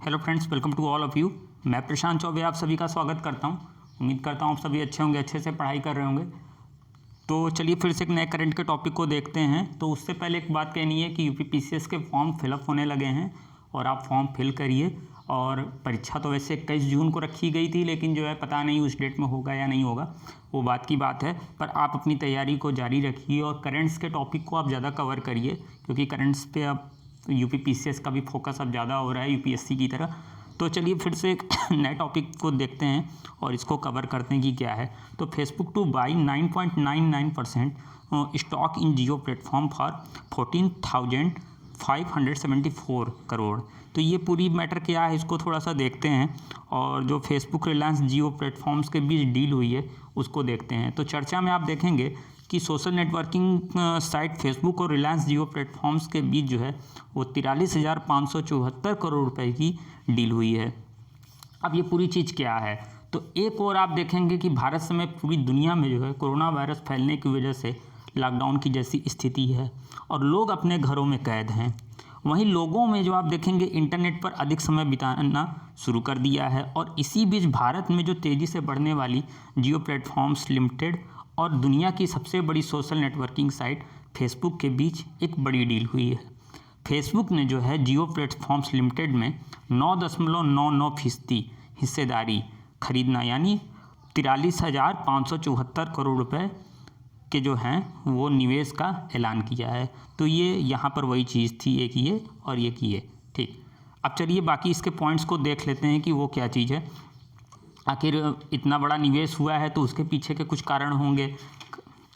Hello friends, welcome to all of you. मैं प्रशांत चौबे आप सभी का स्वागत करता हूं। उम्मीद करता हूं आप सभी अच्छे होंगे, अच्छे से पढ़ाई कर रहे होंगे। तो चलिए फिर से एक नए करंट के टॉपिक को देखते हैं। तो उससे पहले एक बात कहनी है कि यूपीपीसीएस के फॉर्म फिलअप होने लगे हैं और आप फॉर्म फिल करिए। और परीक्षा तो वैसे 21 जून को रखी गई थी, लेकिन जो है पता नहीं उस डेट में होगा या नहीं होगा, वो बात की बात है। पर आप अपनी तैयारी को जारी रखिए और करंट्स के टॉपिक को आप ज़्यादा कवर करिए, क्योंकि करंट्स पे अब यूपीपीसीएस का भी फोकस अब ज़्यादा हो रहा है यूपीएससी की तरह। तो चलिए फिर से एक नए टॉपिक को देखते हैं और इसको कवर करते हैं कि क्या है। तो Facebook two by 9.99% stock in Jio platform for 14,574 crore. तो ये पूरी मैटर क्या है, इसको थोड़ा सा देखते हैं। और जो फेसबुक रिलायंस जियो प्लेटफॉर्म्स के बीच डील हुई है उसको देखते हैं। तो चर्चा में आप देखेंगे कि सोशल नेटवर्किंग साइट फेसबुक और रिलायंस जियो प्लेटफॉर्म्स के बीच जो है वो 43,574 करोड़ रुपए की डील हुई है। अब ये पूरी चीज़ क्या है, तो एक और आप देखेंगे कि भारत समेत पूरी दुनिया में जो है कोरोना वायरस फैलने की वजह से लॉकडाउन की जैसी स्थिति है और लोग अपने घरों में कैद हैं। वहीं लोगों में जो आप देखेंगे इंटरनेट पर अधिक समय बिताना शुरू कर दिया है। और इसी बीच भारत में जो तेज़ी से बढ़ने वाली जियो प्लेटफॉर्म्स लिमिटेड और दुनिया की सबसे बड़ी सोशल नेटवर्किंग साइट फेसबुक के बीच एक बड़ी डील हुई है। फेसबुक ने जो है जियो प्लेटफॉर्म्स लिमिटेड में 9.99% हिस्सेदारी खरीदना, यानी 43,574 करोड़ रुपए के जो हैं वो निवेश का ऐलान किया है। तो ये यहाँ पर वही चीज़ थी, एक ये और एक ये। ठीक, अब चलिए बाकी इसके पॉइंट्स को देख लेते हैं कि वो क्या चीज़ है। आखिर इतना बड़ा निवेश हुआ है तो उसके पीछे के कुछ कारण होंगे।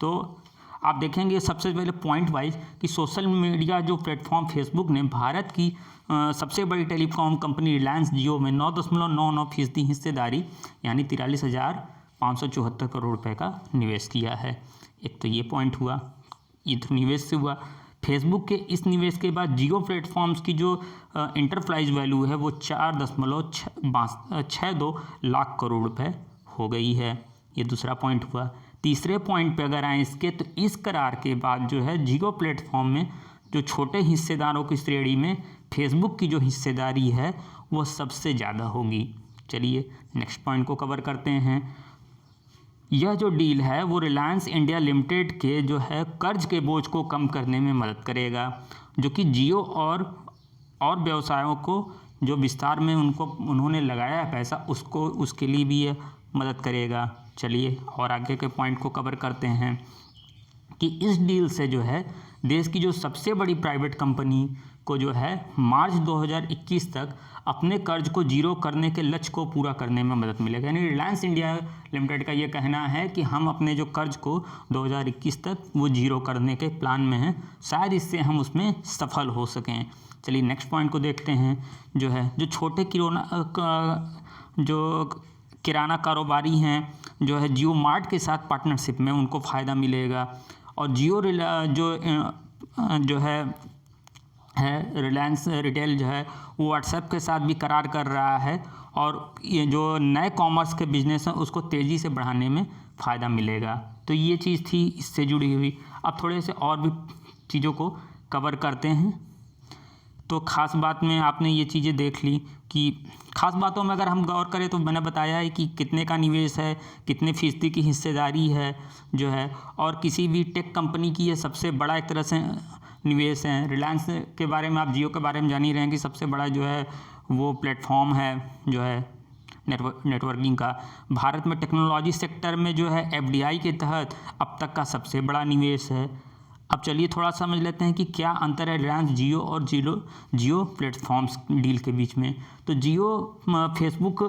तो आप देखेंगे सबसे पहले पॉइंट वाइज कि सोशल मीडिया जो प्लेटफॉर्म फेसबुक ने भारत की सबसे बड़ी टेलीकॉम कंपनी रिलायंस जियो में 9.99% हिस्सेदारी यानी 43,574 करोड़ रुपए का निवेश किया है। एक तो ये पॉइंट हुआ, ये तो निवेश से हुआ। फेसबुक के इस निवेश के बाद जियो प्लेटफॉर्म्स की जो इंटरप्राइज वैल्यू है वो 4.62 लाख करोड़ रुपए हो गई है। ये दूसरा पॉइंट हुआ। तीसरे पॉइंट पे अगर आए इसके, तो इस करार के बाद जो है जियो प्लेटफॉर्म में जो छोटे हिस्सेदारों की श्रेणी में फेसबुक की जो हिस्सेदारी है वो सबसे ज़्यादा होगी। चलिए नेक्स्ट पॉइंट को कवर करते हैं। यह जो डील है वो रिलायंस इंडिया लिमिटेड के जो है कर्ज के बोझ को कम करने में मदद करेगा, जो कि जियो और व्यवसायों को जो विस्तार में उन्होंने लगाया है पैसा, उसके लिए भी ये मदद करेगा। चलिए और आगे के पॉइंट को कवर करते हैं कि इस डील से जो है देश की जो सबसे बड़ी प्राइवेट कंपनी को जो है मार्च 2021 तक अपने कर्ज को जीरो करने के लक्ष्य को पूरा करने में मदद मिलेगा। यानी रिलायंस इंडिया लिमिटेड का ये कहना है कि हम अपने जो कर्ज को 2021 तक वो जीरो करने के प्लान में हैं, शायद इससे हम उसमें सफल हो सकें। चलिए नेक्स्ट पॉइंट को देखते हैं। जो है जो छोटे किराना कारोबारी हैं जो है जियो मार्ट के साथ पार्टनरशिप में उनको फ़ायदा मिलेगा। और जियो जो है रिलायंस रिटेल जो है वो व्हाट्सएप के साथ भी करार कर रहा है और ये जो नए कॉमर्स के बिजनेस हैं उसको तेज़ी से बढ़ाने में फ़ायदा मिलेगा। तो ये चीज़ थी इससे जुड़ी हुई। अब थोड़े से और भी चीज़ों को कवर करते हैं। तो ख़ास बात में आपने ये चीज़ें देख ली कि ख़ास बातों में अगर हम गौर करें तो मैंने बताया है कि कितने का निवेश है, कितने फीसदी की हिस्सेदारी है जो है, और किसी भी टेक कंपनी की ये सबसे बड़ा एक तरह से निवेश है। रिलायंस के बारे में आप जियो के बारे में जान ही रहे हैं कि सबसे बड़ा जो है वो प्लेटफॉर्म है जो है नेटवर्किंग का। भारत में टेक्नोलॉजी सेक्टर में जो है एफडीआई के तहत अब तक का सबसे बड़ा निवेश है। अब चलिए थोड़ा समझ लेते हैं कि क्या अंतर है रिलायंस जियो और जियो प्लेटफॉर्म्स डील के बीच में। तो जियो फेसबुक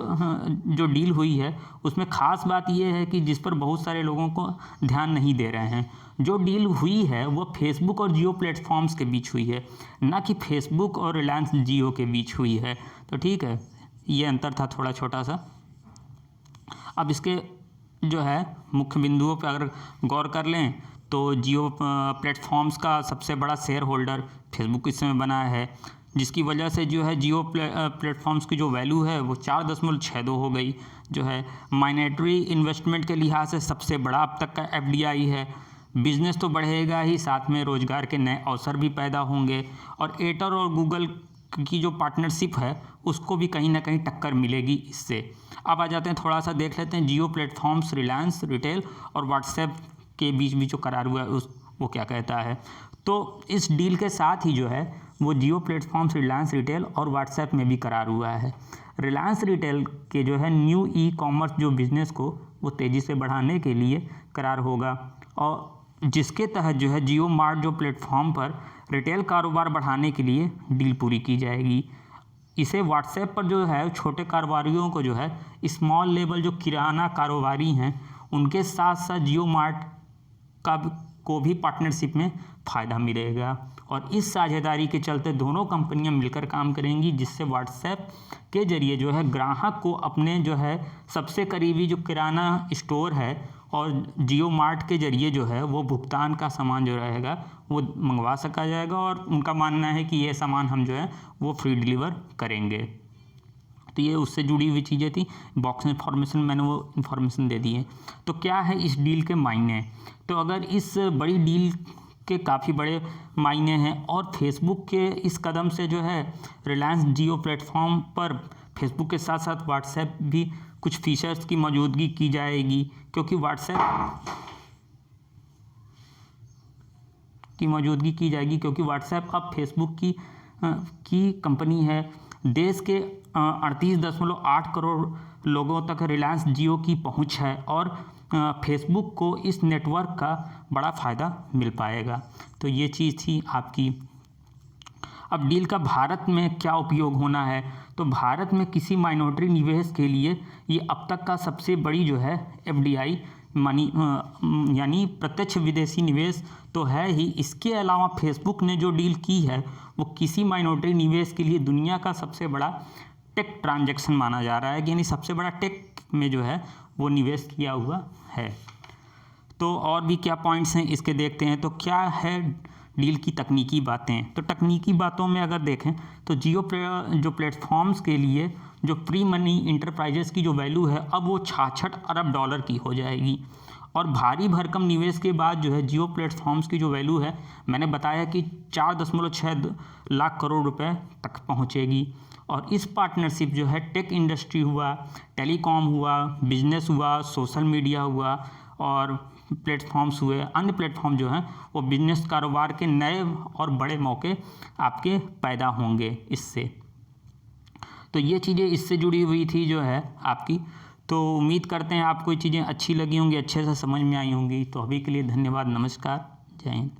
जो डील हुई है उसमें ख़ास बात यह है कि जिस पर बहुत सारे लोगों को ध्यान नहीं दे रहे हैं, जो डील हुई है वो फेसबुक और जियो प्लेटफॉर्म्स के बीच हुई है, ना कि फेसबुक और रिलायंस जियो के बीच हुई है। तो ठीक है, ये अंतर था थोड़ा छोटा सा। अब इसके जो है मुख्य बिंदुओं पर अगर गौर कर लें तो जियो प्लेटफॉर्म्स का सबसे बड़ा शेयर होल्डर फेसबुक इस समय बना है, जिसकी वजह से जो है जियो प्लेटफॉर्म्स की जो वैल्यू है वो 4.62 हो गई। जो है माइनॉरिटी इन्वेस्टमेंट के लिहाज से सबसे बड़ा अब तक का एफडीआई है। बिजनेस तो बढ़ेगा ही, साथ में रोजगार के नए अवसर भी पैदा होंगे। और एयरटेल और गूगल की जो पार्टनरशिप है उसको भी कहीं ना कहीं टक्कर मिलेगी इससे। अब आ जाते हैं, थोड़ा सा देख लेते हैं जियो प्लेटफॉर्म्स, रिलायंस रिटेल और व्हाट्सएप के बीच भी जो करार हुआ है उस वो क्या कहता है। तो इस डील के साथ ही जो है वो जियो प्लेटफॉर्म्स, रिलायंस रिटेल और व्हाट्सएप में भी करार हुआ है। रिलायंस रिटेल के जो है न्यू ई कॉमर्स जो बिज़नेस को वो तेज़ी से बढ़ाने के लिए करार होगा, और जिसके तहत जो है जियो मार्ट जो प्लेटफॉर्म पर रिटेल कारोबार बढ़ाने के लिए डील पूरी की जाएगी। इसे व्हाट्सएप पर जो है छोटे कारोबारियों को जो है स्मॉल लेवल जो किराना कारोबारी हैं उनके साथ साथ जियो मार्ट का को भी पार्टनरशिप में फ़ायदा मिलेगा, और इस साझेदारी के चलते दोनों कंपनियां मिलकर काम करेंगी, जिससे व्हाट्सएप के जरिए जो है ग्राहक को अपने जो है सबसे करीबी जो किराना स्टोर है और जियो मार्ट के जरिए जो है वो भुगतान का सामान जो रहेगा वो मंगवा सका जाएगा, और उनका मानना है कि ये सामान हम जो है वो फ्री डिलीवर करेंगे। तो ये उससे जुड़ी हुई चीज़ें थी, बॉक्स इन्फॉर्मेशन मैंने वो इन्फॉर्मेशन दे दी है। तो क्या है इस डील के मायने, तो अगर इस बड़ी डील के काफ़ी बड़े मायने हैं, और फेसबुक के इस कदम से जो है रिलायंस जियो प्लेटफॉर्म पर फेसबुक के साथ साथ व्हाट्सएप भी कुछ फीचर्स की मौजूदगी की जाएगी, क्योंकि व्हाट्सएप अब फेसबुक की कंपनी है। देश के 38.8 करोड़ लोगों तक रिलायंस जियो की पहुंच है, और फेसबुक को इस नेटवर्क का बड़ा फ़ायदा मिल पाएगा। तो ये चीज़ थी आपकी। अब डील का भारत में क्या उपयोग होना है, तो भारत में किसी माइनॉरिटी निवेश के लिए ये अब तक का सबसे बड़ी जो है FDI मनी यानी प्रत्यक्ष विदेशी निवेश तो है ही। इसके अलावा फेसबुक ने जो डील की है वो किसी माइनॉरिटी निवेश के लिए दुनिया का सबसे बड़ा टेक ट्रांजैक्शन माना जा रहा है, यानी सबसे बड़ा टेक में जो है वो निवेश किया हुआ है। तो और भी क्या पॉइंट्स हैं इसके देखते हैं। तो क्या है डील की तकनीकी बातें, तो तकनीकी बातों में अगर देखें तो जियो जो प्लेटफॉर्म्स के लिए जो प्री मनी इंटरप्राइजेस की जो वैल्यू है अब वो 66 अरब डॉलर की हो जाएगी, और भारी भरकम निवेश के बाद जो है जियो प्लेटफॉर्म्स की जो वैल्यू है मैंने बताया कि 4.6 लाख करोड़ रुपए तक पहुंचेगी। और इस पार्टनरशिप जो है टेक इंडस्ट्री हुआ, टेलीकॉम हुआ, बिजनेस हुआ, सोशल मीडिया हुआ और प्लेटफॉर्म्स हुए, अन्य प्लेटफॉर्म जो हैं वो बिजनेस कारोबार के नए और बड़े मौके आपके पैदा होंगे इससे। तो ये चीज़ें इससे जुड़ी हुई थी जो है आपकी। तो उम्मीद करते हैं आपको ये चीज़ें अच्छी लगी होंगी, अच्छे से समझ में आई होंगी। तो अभी के लिए धन्यवाद, नमस्कार, जय हिंद।